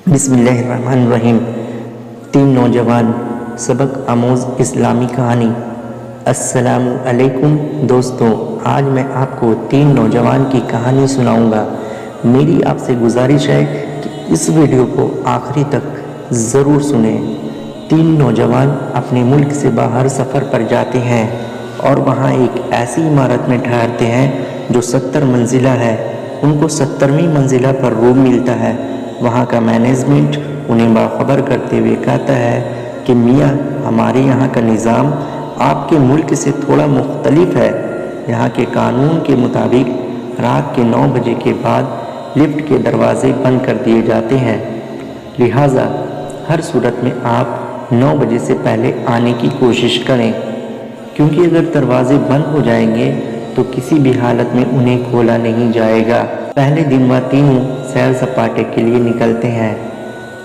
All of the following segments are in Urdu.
بسم اللہ الرحمن الرحیم۔ 3 نوجوان سبق آموز اسلامی کہانی۔ السلام علیکم دوستوں، آج میں آپ کو 3 نوجوان کی کہانی سناؤں گا۔ میری آپ سے گزارش ہے کہ اس ویڈیو کو آخری تک ضرور سنیں۔ 3 نوجوان اپنے ملک سے باہر سفر پر جاتے ہیں اور وہاں ایک ایسی عمارت میں ٹھہرتے ہیں جو 70 منزلہ ہے۔ ان کو 70ویں منزلہ پر روم ملتا ہے۔ وہاں کا مینجمنٹ انہیں باخبر کرتے ہوئے کہتا ہے کہ میاں، ہمارے یہاں کا نظام آپ کے ملک سے تھوڑا مختلف ہے۔ یہاں کے قانون کے مطابق رات کے 9 بجے کے بعد لفٹ کے دروازے بند کر دیے جاتے ہیں، لہٰذا ہر صورت میں آپ 9 بجے سے پہلے آنے کی کوشش کریں، کیونکہ اگر دروازے بند ہو جائیں گے تو کسی بھی حالت میں انہیں کھولا نہیں جائے گا۔ پہلے دن وہ تینوں سیر سپاٹے کے لیے نکلتے ہیں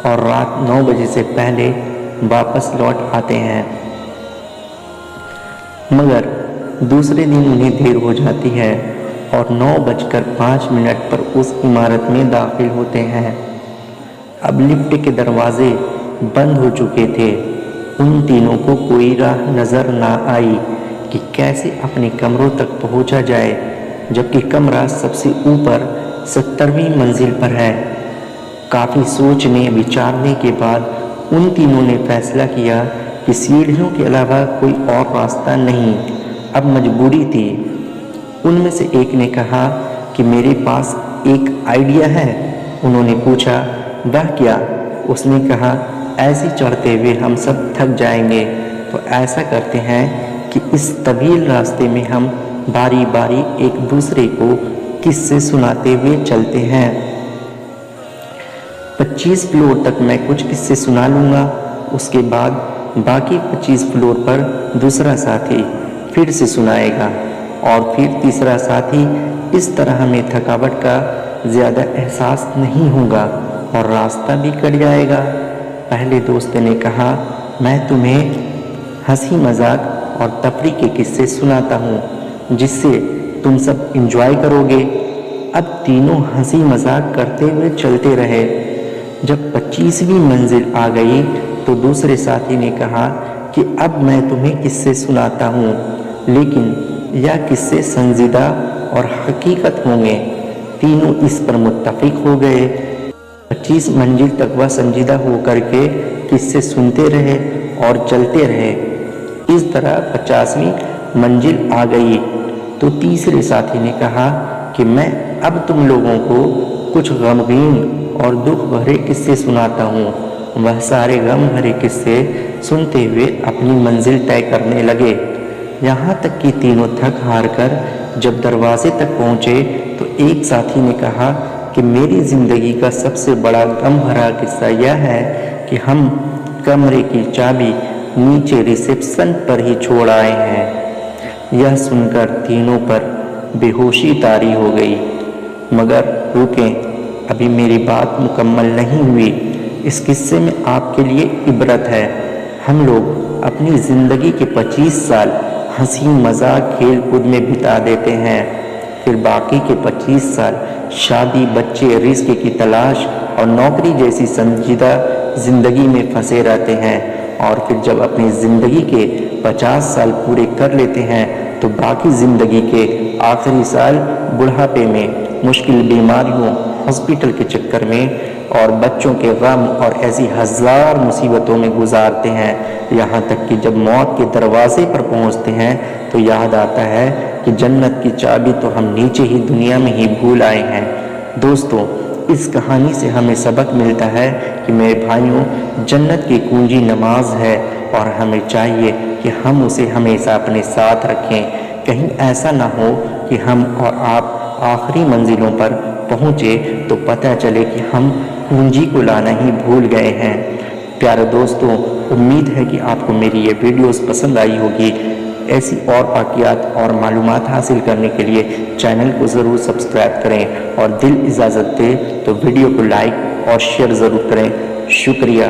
اور رات 9 بجے سے پہلے واپس لوٹ آتے ہیں، مگر دوسرے دن انہیں دیر ہو جاتی ہے اور 9:05 پر اس عمارت میں داخل ہوتے ہیں۔ اب لفٹ کے دروازے بند ہو چکے تھے۔ ان تینوں کو کوئی راہ نظر نہ آئی کہ کیسے اپنے کمروں تک پہنچا جائے، جبکہ کمرہ سب سے اوپر 70ویں منزل پر ہے۔ کافی سوچنے بچارنے کے بعد ان تینوں نے فیصلہ کیا کہ سیڑھیوں کے علاوہ کوئی اور راستہ نہیں، اب مجبوری تھی۔ ان میں سے ایک نے کہا کہ میرے پاس ایک آئیڈیا ہے۔ انہوں نے پوچھا، وہ کیا؟ اس نے کہا، ایسے چڑھتے ہوئے ہم سب تھک جائیں گے، تو ایسا کرتے ہیں کہ اس طویل راستے میں ہم باری باری ایک دوسرے کو قصے سناتے ہوئے چلتے ہیں۔ 25 فلور تک میں کچھ قصے سنا لوں گا، اس کے بعد باقی 25 فلور پر دوسرا ساتھی پھر سے سنائے گا اور پھر تیسرا ساتھی۔ اس طرح ہمیں تھکاوٹ کا زیادہ احساس نہیں ہوگا اور راستہ بھی کٹ جائے گا۔ پہلے دوست نے کہا، میں تمہیں ہنسی مذاق اور تفریح کے قصے سناتا ہوں جس سے تم سب انجوائے کرو گے۔ اب تینوں ہنسی مذاق کرتے ہوئے چلتے رہے۔ جب 25ویں منزل آ گئی تو دوسرے ساتھی نے کہا کہ اب میں تمہیں قصے سناتا ہوں، لیکن یہ قصے سنجیدہ اور حقیقت ہوں گے۔ تینوں اس پر متفق ہو گئے۔ 25 منزل تک وہ سنجیدہ ہو کر کے قصے سنتے رہے اور چلتے رہے۔ اس طرح 50ویں منزل آ گئی تو تیسرے ساتھی نے کہا کہ میں اب تم لوگوں کو کچھ غمگین اور دکھ بھرے قصے سناتا ہوں۔ وہ سارے غم بھرے قصے سنتے ہوئے اپنی منزل طے کرنے لگے، یہاں تک کہ تینوں تھک ہار کر جب دروازے تک پہنچے تو ایک ساتھی نے کہا کہ میری زندگی کا سب سے بڑا غم بھرا قصہ یہ ہے کہ ہم کمرے کی چابی نیچے ریسیپشن پر ہی چھوڑ آئے ہیں۔ یہ سن کر تینوں پر بے ہوشی طاری ہو گئی، مگر رکیں، ابھی میری بات مکمل نہیں ہوئی۔ اس قصے میں آپ کے لیے عبرت ہے۔ ہم لوگ اپنی زندگی کے 25 سال ہنسی مذاق کھیل کود میں بتا دیتے ہیں، پھر باقی کے 25 سال شادی، بچے، رزق کی تلاش اور نوکری جیسی سنجیدہ زندگی میں پھنسے رہتے ہیں، اور پھر جب اپنی زندگی کے 50 سال پورے کر لیتے ہیں تو باقی زندگی کے آخری سال بڑھاپے میں مشکل بیماریوں، ہاسپٹل کے چکر میں اور بچوں کے غم اور ایسی ہزار مصیبتوں میں گزارتے ہیں، یہاں تک کہ جب موت کے دروازے پر پہنچتے ہیں تو یاد آتا ہے کہ جنت کی چابی تو ہم نیچے ہی دنیا میں ہی بھول آئے ہیں۔ دوستوں، اس کہانی سے ہمیں سبق ملتا ہے کہ میرے بھائیوں، جنت کی کنجی نماز ہے اور ہمیں چاہیے کہ ہم اسے ہمیشہ اپنے ساتھ رکھیں۔ کہیں ایسا نہ ہو کہ ہم اور آپ آخری منزلوں پر پہنچے تو پتہ چلے کہ ہم کنجی کو لانا ہی بھول گئے ہیں۔ پیارے دوستوں، امید ہے کہ آپ کو میری یہ ویڈیوز پسند آئی ہوگی۔ ایسی اور واقعات اور معلومات حاصل کرنے کے لیے چینل کو ضرور سبسکرائب کریں، اور دل اجازت دے تو ویڈیو کو لائک اور شیئر ضرور کریں۔ شکریہ۔